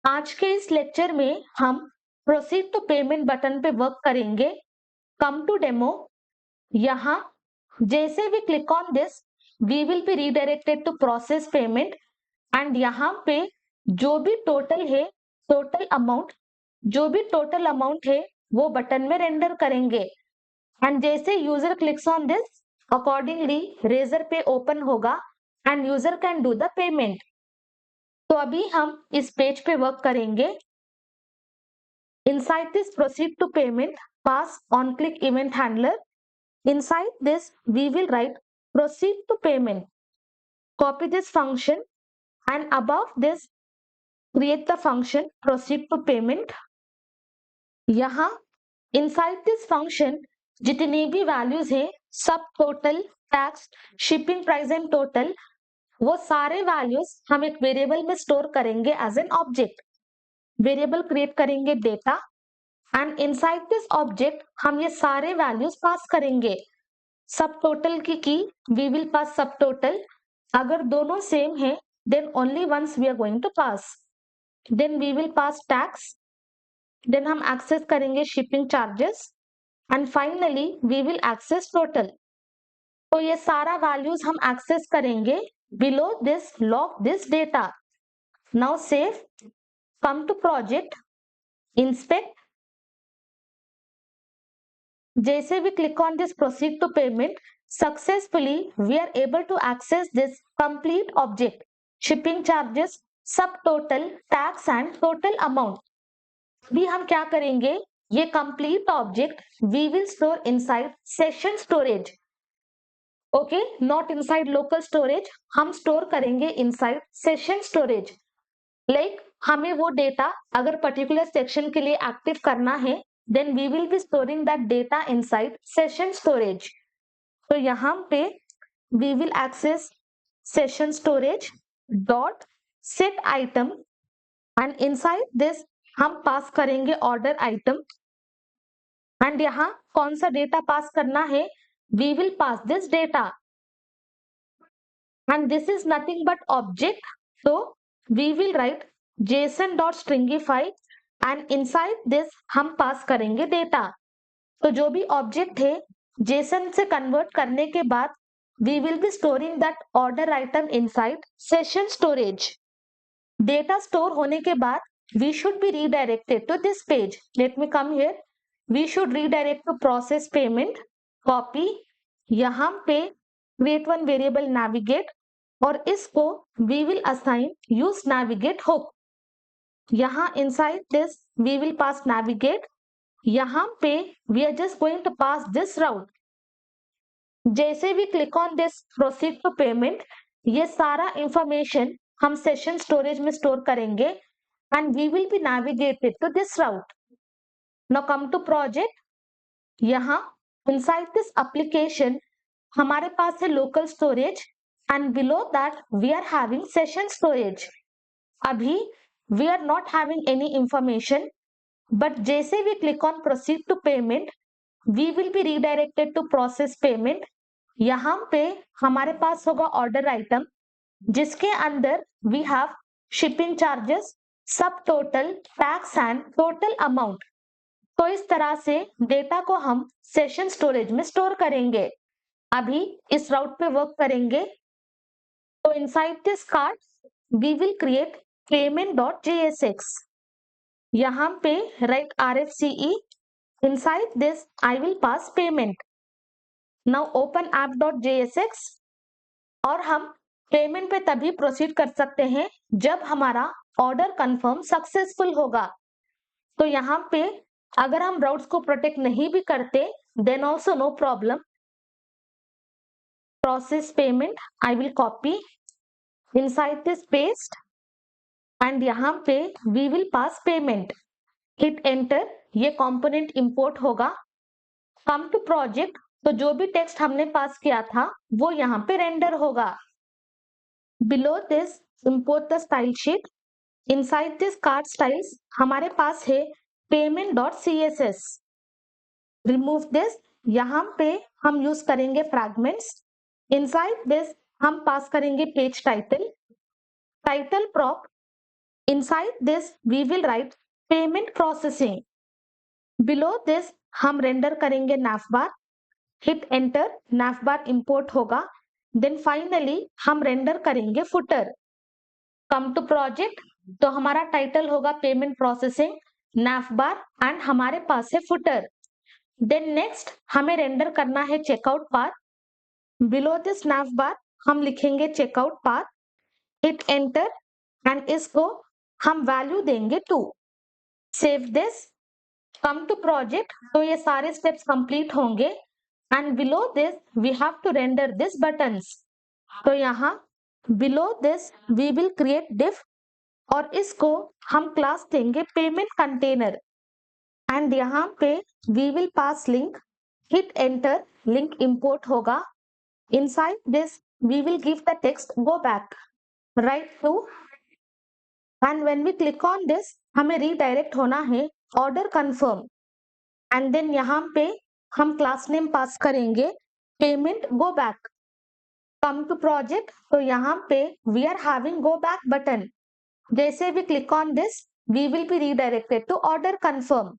आज के इस लेक्चर में हम प्रोसीड टू पेमेंट बटन पे वर्क करेंगे। Come to demo. यहाँ जैसे भी click on this we will be redirected to process payment and यहाँ पे जो भी टोटल है टोटल अमाउंट है वो बटन में रेंडर करेंगे एंड जैसे user clicks on this accordingly Razorpay open होगा and user can do the payment. तो अभी हम इस पेज पे वर्क करेंगे। Inside this proceed to payment, pass on click event handler. Inside this, we will write proceed to payment. Copy this function and above this, create the function proceed to payment. यहाँ inside this function जितनी भी values है सब total, tax, shipping price and total वो सारे values हम एक variable में store करेंगे as an object. Variable create करेंगे data and inside this object हम ये सारे वैल्यूज पास करेंगे। सब टोटल की वी विल पास सब टोटल। अगर दोनों सेम है then only once we are going to pass. Then we will pass tax. Then हम एक्सेस करेंगे shipping charges and finally we will access total. तो ये सारा वैल्यूज हम एक्सेस करेंगे। Below this log this data. Now save, come to project, inspect. जैसे we click on this proceed to payment, successfully we are able to access this complete object, shipping charges, subtotal, tax and total amount. अभी हम क्या करेंगे, ये complete object we will store inside session storage. Okay, not inside local storage, हम store करेंगे inside session storage. Like हमें वो data अगर पर्टिकुलर सेक्शन के लिए एक्टिव करना है then we will be storing that data inside session storage. तो यहाँ पे we will access session storage dot set item and inside this हम पास करेंगे order item and यहाँ कौन सा डेटा पास करना है, we will pass this data and this is nothing but object. So we will write json.stringify and inside this हम पास करेंगे डेटा। तो जो भी ऑब्जेक्ट है जेसन से कन्वर्ट करने के बाद we will be storing that order item inside session storage. Data store होने के बाद we should be redirected to this page. Let me come here, we should redirect to process payment. Copy, यहाँ पे create one variable navigate और इसको we will assign use navigate hook. यहाँ inside this we will pass navigate। यहाँ पे we are just going to pass this route। जैसे भी click on this proceed to payment, ये सारा information हम session storage में store करेंगे and we will be navigated to this route। Now come to project। यहाँ inside this application हमारे पास है local storage and below that we are having session storage। अभी we are not having any information, but जैसे we click on proceed to payment, we will be redirected to process payment। यहाँ पे हमारे पास होगा order item जिसके अंदर we have shipping charges, subtotal, tax and total amount। तो इस तरह से डेटा को हम सेशन स्टोरेज में स्टोर करेंगे। अभी इस राउट पे वर्क करेंगे। तो inside this card we will create payment.jsx। यहाँ पे write RFCE, inside this I will pass payment। Now open app.jsx और हम पेमेंट पे तभी प्रोसीड कर सकते हैं जब हमारा ऑर्डर कंफर्म सक्सेसफुल होगा। तो यहाँ पे अगर हम राउट्स को प्रोटेक्ट नहीं भी करते then also no problem. Process payment I will copy, inside this paste and यहाँ पे we will pass payment. Hit enter, ये कंपोनेंट इंपोर्ट होगा। कम टू प्रोजेक्ट, तो जो भी टेक्स्ट हमने पास किया था वो यहाँ पे रेंडर होगा। Below this import the style sheet. Inside this card styles हमारे पास है payment.css। रिमूव दिस, यहाँ पे हम यूज करेंगे फ्रैगमेंट्स। इनसाइड दिस हम पास करेंगे page title, title prop Inside this we will write payment processing. Below this हम रेंडर करेंगे navbar. Hit enter, navbar import होगा. Then finally हम रेंडर करेंगे footer. Come to project, तो हमारा टाइटल होगा पेमेंट प्रोसेसिंग, navbar एंड हमारे पास है footer. Then next हमें रेंडर करना है checkout path. Below this navbar हम लिखेंगे checkout path. Hit enter and इसको हम वैल्यू देंगे 2. Save this. Come to project, तो ये सारे स्टेप्स कंप्लीट होंगे and below this we have to render this buttons. तो यहाँ below this we will create div और इसको हम क्लास देंगे पेमेंट कंटेनर एंड यहाँ पे we will pass link. Hit enter, link import होगा. Inside this we will give the text go back right to and when we click on this हमें redirect होना है ऑर्डर कंफर्म एंड देन यहाँ पे हम class name pass करेंगे payment go back. Come to project, तो यहाँ पे we are having go back button. जैसे we click on this we will be redirected to order confirm.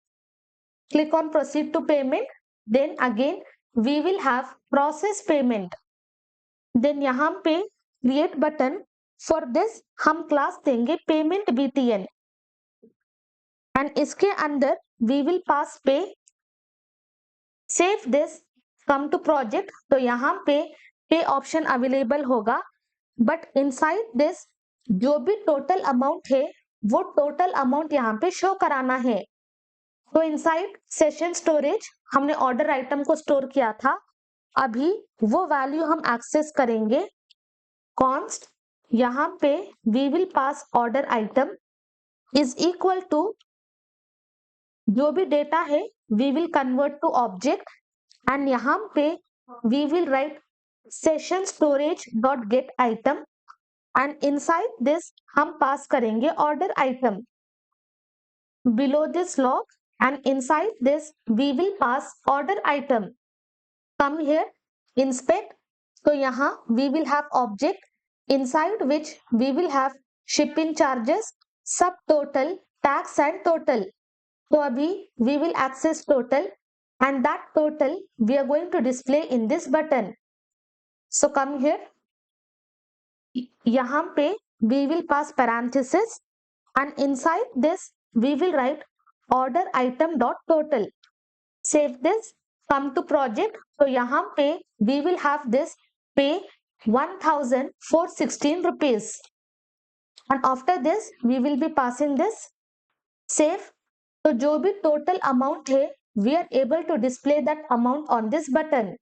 Click on proceed to payment, then again we will have process payment. Then यहाँ पे create button. For this हम class देंगे payment BTN and इसके अंदर we will pass pay. Save this. Come to project, तो यहाँ पे option available होगा बट इनसाइड दिस जो भी टोटल अमाउंट है वो टोटल अमाउंट यहाँ पे शो कराना है. तो इनसाइड सेशन स्टोरेज हमने ऑर्डर आइटम को स्टोर किया था, अभी वो वैल्यू हम एक्सेस करेंगे. कॉन्स्ट, यहाँ पे we will pass order item is equal to जो भी डेटा है we will convert to object and यहाँ पे we will write session storage dot get item and inside this हम पास करेंगे order item. Below this log and inside this we will pass order item. Come here inspect, तो यहाँ we will have object inside which we will have shipping charges, subtotal, tax and total. So abhi we will access total and that total we are going to display in this button. So come here, यहाँ पे we will pass parenthesis and inside this we will write order item dot total. Save this. Come to project, तो यहाँ पे we will have this pay 1416 rupees and after this we will be passing this. Save. तो जो भी total amount है we are able to display that amount on this button.